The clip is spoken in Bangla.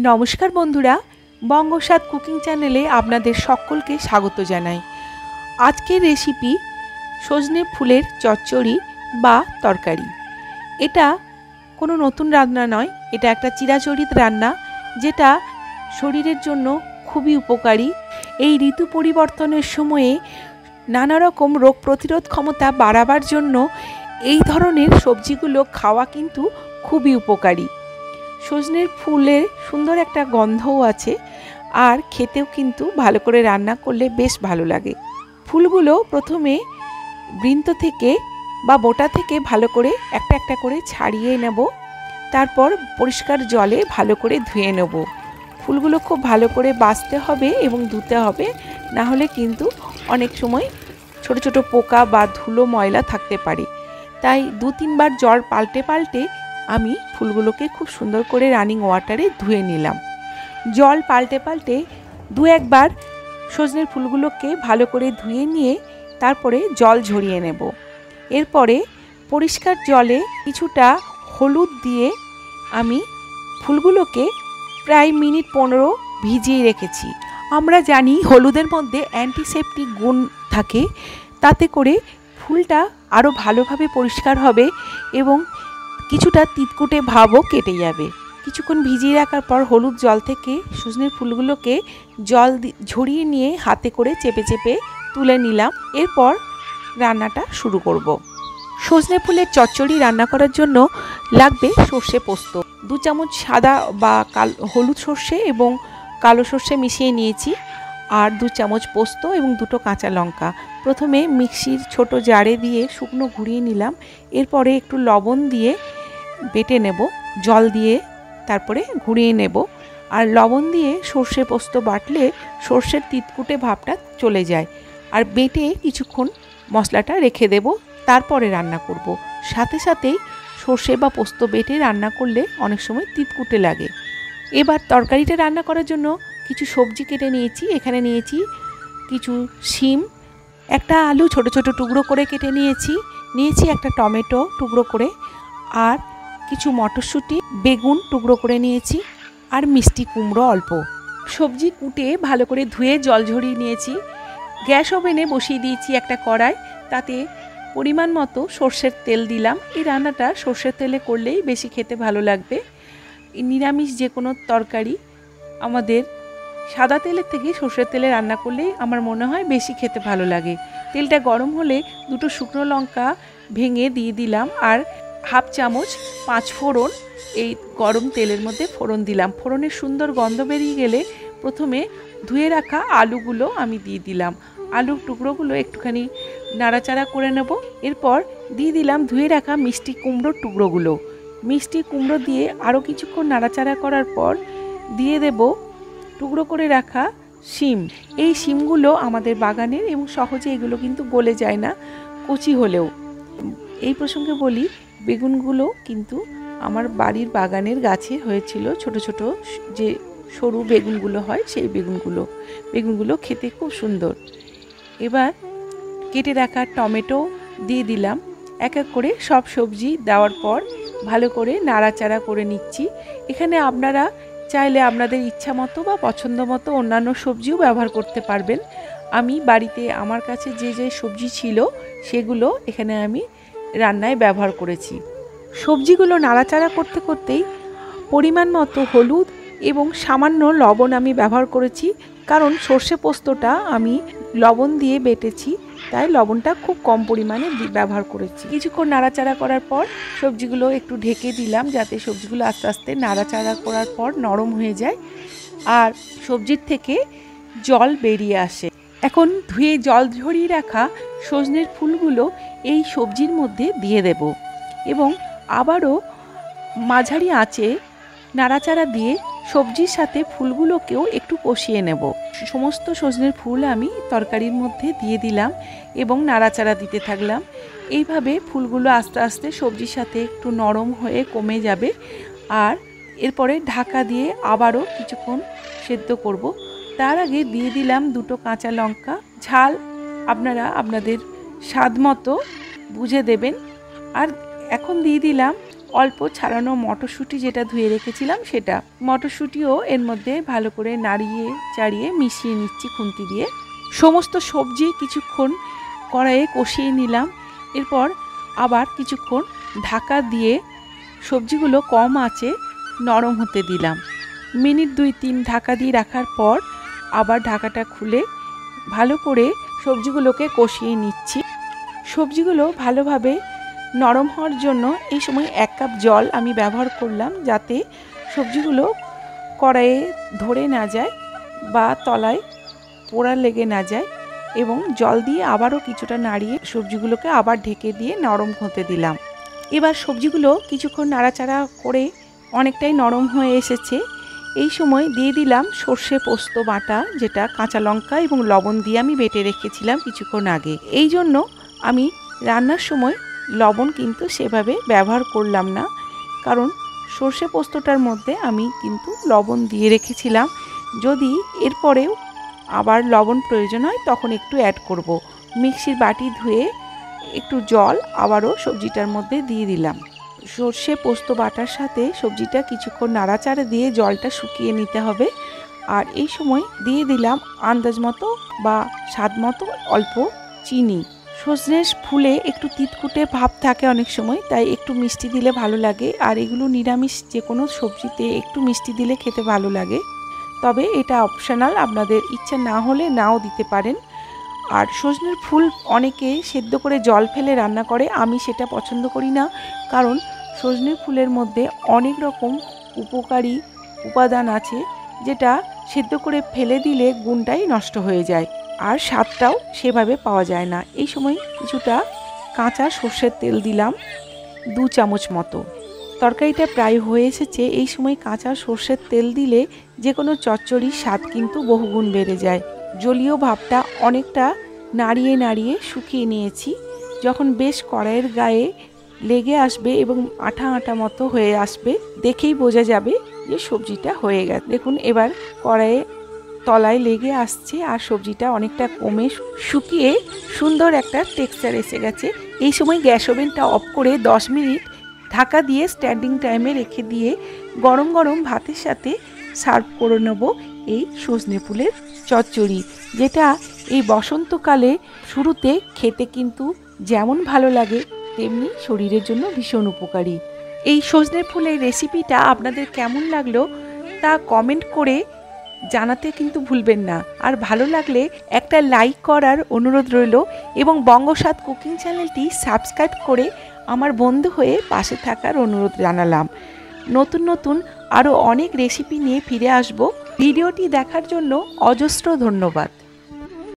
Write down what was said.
নমস্কার বন্ধুরা, বঙ্গস্বাদ কুকিং চ্যানেলে আপনাদের সকলকে স্বাগত জানাই। আজকের রেসিপি সজনে ফুলের চচ্চড়ি বা তরকারি। এটা কোনো নতুন রান্না নয়, এটা একটা চিরাচরিত রান্না যেটা শরীরের জন্য খুবই উপকারী। এই ঋতু পরিবর্তনের সময়ে নানা রকম রোগ প্রতিরোধ ক্ষমতা বাড়াবার জন্য এই ধরনের সবজিগুলো খাওয়া কিন্তু খুবই উপকারী। সজনের ফুলের সুন্দর একটা গন্ধও আছে, আর খেতেও কিন্তু ভালো করে রান্না করলে বেশ ভালো লাগে। ফুলগুলো প্রথমে বৃন্ত থেকে বা বোটা থেকে ভালো করে একটা একটা করে ছাড়িয়ে নেব, তারপর পরিষ্কার জলে ভালো করে ধুয়ে নেব। ফুলগুলো খুব ভালো করে বাছতে হবে এবং ধুতে হবে, না হলে কিন্তু অনেক সময় ছোট ছোট পোকা বা ধুলো ময়লা থাকতে পারে। তাই 2-3 বার জল পাল্টে পাল্টে আমি ফুলগুলোকে খুব সুন্দর করে রানিং ওয়াটারে ধুয়ে নিলাম। জল পাল্টে পাল্টে 2-1 বার সজনের ফুলগুলোকে ভালো করে ধুয়ে নিয়ে তারপরে জল ঝরিয়ে নেব। এরপরে পরিষ্কার জলে কিছুটা হলুদ দিয়ে আমি ফুলগুলোকে প্রায় মিনিট 15 ভিজিয়ে রেখেছি। আমরা জানি হলুদের মধ্যে অ্যান্টিসেপটিক গুণ থাকে, তাতে করে ফুলটা আরও ভালোভাবে পরিষ্কার হবে এবং কিছুটা তিতকুটে ভাবও কেটে যাবে। কিছুক্ষণ ভিজিয়ে রাখার পর হলুদ জল থেকে সজনের ফুলগুলোকে জল ঝরিয়ে নিয়ে হাতে করে চেপে চেপে তুলে নিলাম। এরপর রান্নাটা শুরু করব। সজনে ফুলের চচ্চড়ি রান্না করার জন্য লাগবে সর্ষে পোস্ত। 2 চামচ সাদা বা হলুদ সর্ষে এবং কালো সর্ষে মিশিয়ে নিয়েছি, আর 2 চামচ পোস্ত এবং 2টো কাঁচা লঙ্কা। প্রথমে মিক্সির ছোট জারে দিয়ে শুকনো ঘুরিয়ে নিলাম। এরপরে একটু লবণ দিয়ে বেটে নেব, জল দিয়ে তারপরে ঘুরিয়ে নেব। আর লবণ দিয়ে সর্ষে পোস্ত বাটলে সর্ষের তিতকুটে ভাবটা চলে যায়। আর বেটে কিছুক্ষণ মশলাটা রেখে দেব, তারপরে রান্না করব। সাথে সাথেই সর্ষে বা পোস্ত বেটে রান্না করলে অনেক সময় তিতকুটে লাগে। এবার তরকারিটা রান্না করার জন্য কিছু সবজি কেটে নিয়েছি। এখানে নিয়েছি কিছু শিম, একটা আলু ছোট ছোট টুকরো করে কেটে নিয়েছি একটা টমেটো টুকরো করে, আর কিছু মটরশুঁটি, বেগুন টুকরো করে নিয়েছি, আর মিষ্টি কুমড়ো অল্প। সবজি কুটে ভালো করে ধুয়ে জল ঝরিয়ে নিয়েছি। গ্যাস ওভেনে বসিয়ে দিয়েছি একটা কড়াই, তাতে পরিমাণ মতো সর্ষের তেল দিলাম। এই রান্নাটা সর্ষের তেলে করলেই বেশি খেতে ভালো লাগবে। নিরামিষ যে কোনো তরকারি আমাদের সাদা তেলের থেকে সর্ষের তেলে রান্না করলেই আমার মনে হয় বেশি খেতে ভালো লাগে। তেলটা গরম হলে 2টো শুকনো লঙ্কা ভেঙে দিয়ে দিলাম, আর 1/2 চামচ 5 ফোড়ন এই গরম তেলের মধ্যে ফোড়ন দিলাম। ফোড়নের সুন্দর গন্ধ বেরিয়ে গেলে প্রথমে ধুয়ে রাখা আলুগুলো আমি দিয়ে দিলাম। আলুর টুকরোগুলো একটুখানি নাড়াচাড়া করে নেব। এরপর দিয়ে দিলাম ধুয়ে রাখা মিষ্টি কুমড়োর টুকরোগুলো। মিষ্টি কুমড়ো দিয়ে আরও কিছুক্ষণ নাড়াচাড়া করার পর দিয়ে দেব টুকরো করে রাখা শিম। এই শিমগুলো আমাদের বাগানের এবং সহজে এগুলো কিন্তু গলে যায় না কচি হলেও। এই প্রসঙ্গে বলি, বেগুনগুলো কিন্তু আমার বাড়ির বাগানের গাছে হয়েছিল। ছোট ছোট যে সরু বেগুনগুলো হয় সেই বেগুনগুলো খেতে খুব সুন্দর। এবার কেটে রাখা টমেটো দিয়ে দিলাম। এক এক করে সব সবজি দেওয়ার পর ভালো করে নাড়াচাড়া করে নিচ্ছি। এখানে আপনারা চাইলে আপনাদের ইচ্ছা মতো বা পছন্দ মতো অন্যান্য সবজিও ব্যবহার করতে পারবেন। আমি বাড়িতে আমার কাছে যে যে সবজি ছিল সেগুলো এখানে আমি রান্নায় ব্যবহার করেছি। সবজিগুলো নাড়াচাড়া করতে করতেই পরিমাণ মতো হলুদ এবং সামান্য লবণ আমি ব্যবহার করেছি, কারণ সর্ষে পোস্তটা আমি লবণ দিয়ে বেটেছি, তাই লবণটা খুব কম পরিমাণে ব্যবহার করেছি। কিছুক্ষণ নাড়াচাড়া করার পর সবজিগুলো একটু ঢেকে দিলাম, যাতে সবজিগুলো আস্তে আস্তে নাড়াচাড়া করার পর নরম হয়ে যায় আর সবজির থেকে জল বেরিয়ে আসে। এখন ধুয়ে জল ঝরিয়ে রাখা সজনের ফুলগুলো এই সবজির মধ্যে দিয়ে দেব এবং আবারও মাঝারি আঁচে নাড়াচাড়া দিয়ে সবজির সাথে ফুলগুলোকেও একটু কষিয়ে নেব। সমস্ত সজনের ফুল আমি তরকারির মধ্যে দিয়ে দিলাম এবং নাড়াচাড়া দিতে থাকলাম। এইভাবে ফুলগুলো আস্তে আস্তে সবজির সাথে একটু নরম হয়ে কমে যাবে, আর এরপরে ঢাকা দিয়ে আবারও কিছুক্ষণ সেদ্ধ করব। তার আগে দিয়ে দিলাম 2টো কাঁচা লঙ্কা। ঝাল আপনারা আপনাদের স্বাদ মতো বুঝে দেবেন। আর এখন দিয়ে দিলাম অল্প ছাড়ানো মটরশুঁটি যেটা ধুয়ে রেখেছিলাম সেটা। মটরশুঁটিও এর মধ্যে ভালো করে নাড়িয়ে চাড়িয়ে মিশিয়ে নিচ্ছি খুন্তি দিয়ে। সমস্ত সবজি কিছুক্ষণ কড়াইয়ে কষিয়ে নিলাম। এরপর আবার কিছুক্ষণ ঢাকা দিয়ে সবজিগুলো কম আঁচে নরম হতে দিলাম। মিনিট 2-3 ঢাকা দিয়ে রাখার পর আবার ঢাকাটা খুলে ভালো করে সবজিগুলোকে কষিয়ে নিচ্ছি। সবজিগুলো ভালোভাবে নরম হওয়ার জন্য এই সময় 1 কাপ জল আমি ব্যবহার করলাম, যাতে সবজিগুলো কড়াইয়ে ধরে না যায় বা তলায় পোড়া লেগে না যায়। এবং জল দিয়ে আবারও কিছুটা নাড়িয়ে সবজিগুলোকে আবার ঢেকে দিয়ে নরম হতে দিলাম। এবার সবজিগুলো কিছুক্ষণ নাড়াচাড়া করে অনেকটাই নরম হয়ে এসেছে। এই সময় দিয়ে দিলাম সর্ষে পোস্ত বাটা, যেটা কাঁচা লঙ্কা এবং লবণ দিয়ে আমি বেটে রেখেছিলাম কিছুক্ষণ আগে। এই জন্য আমি রান্নার সময় লবণ কিন্তু সেভাবে ব্যবহার করলাম না, কারণ সর্ষে পোস্তটার মধ্যে আমি কিন্তু লবণ দিয়ে রেখেছিলাম। যদি এরপরেও আবার লবণ প্রয়োজন হয় তখন একটু অ্যাড করব। মিক্সির বাটি ধুয়ে একটু জল আবারও সবজিটার মধ্যে দিয়ে দিলাম। সর্ষে পোস্ত বাটার সাথে সবজিটা কিছুক্ষণ নাড়াচাড়া দিয়ে জলটা শুকিয়ে নিতে হবে। আর এই সময় দিয়ে দিলাম আন্দাজ মতো বা স্বাদ মতো অল্প চিনি। সজনের ফুলে একটু তিতকুটে ভাব থাকে অনেক সময়, তাই একটু মিষ্টি দিলে ভালো লাগে। আর এগুলো নিরামিষ যে কোনো সবজিতে একটু মিষ্টি দিলে খেতে ভালো লাগে, তবে এটা অপশনাল, আপনাদের ইচ্ছা না হলে নাও দিতে পারেন। আর সজনের ফুল অনেকে সেদ্ধ করে জল ফেলে রান্না করে, আমি সেটা পছন্দ করি না, কারণ সজনের ফুলের মধ্যে অনেক রকম উপকারী উপাদান আছে, যেটা সেদ্ধ করে ফেলে দিলে গুণটাই নষ্ট হয়ে যায় আর স্বাদটাও সেভাবে পাওয়া যায় না। এই সময় কিছুটা কাঁচা সর্ষের তেল দিলাম 2 চামচ মতো। তরকারিটা প্রায় হয়ে এসেছে। এই সময় কাঁচা সর্ষের তেল দিলে যে কোনো চচ্চড়ির স্বাদ কিন্তু বহুগুণ বেড়ে যায়। জলীয় ভাবটা অনেকটা নাড়িয়ে নাড়িয়ে শুকিয়ে নিয়েছি। যখন বেশ কড়াইয়ের গায়ে লেগে আসবে এবং আঠা আঠা মতো হয়ে আসবে, দেখেই বোঝা যাবে যে সবজিটা হয়ে গেছে। দেখুন এবার কড়াইয়ে তলায় লেগে আসছে আর সবজিটা অনেকটা কমে শুকিয়ে সুন্দর একটা টেক্সচার এসে গেছে। এই সময় গ্যাস ওভেনটা অফ করে 10 মিনিট ঢাকা দিয়ে স্ট্যান্ডিং টাইমে রেখে দিয়ে গরম গরম ভাতের সাথে সার্ভ করে নেব এই সজনে ফুলের চচ্চড়ি, যেটা এই বসন্তকালে শুরুতে খেতে কিন্তু যেমন ভালো লাগে তেমনি শরীরের জন্য ভীষণ উপকারী। এই সজনে ফুলের রেসিপিটা আপনাদের কেমন লাগলো তা কমেন্ট করে জানাতে কিন্তু ভুলবেন না। আর ভালো লাগলে একটা লাইক করার অনুরোধ রইল এবং বঙ্গস্বাদ কুকিং চ্যানেলটি সাবস্ক্রাইব করে আমার বন্ধু হয়ে পাশে থাকার অনুরোধ জানালাম। নতুন নতুন আরও অনেক রেসিপি নিয়ে ফিরে আসব। ভিডিওটি দেখার জন্য অজস্র ধন্যবাদ।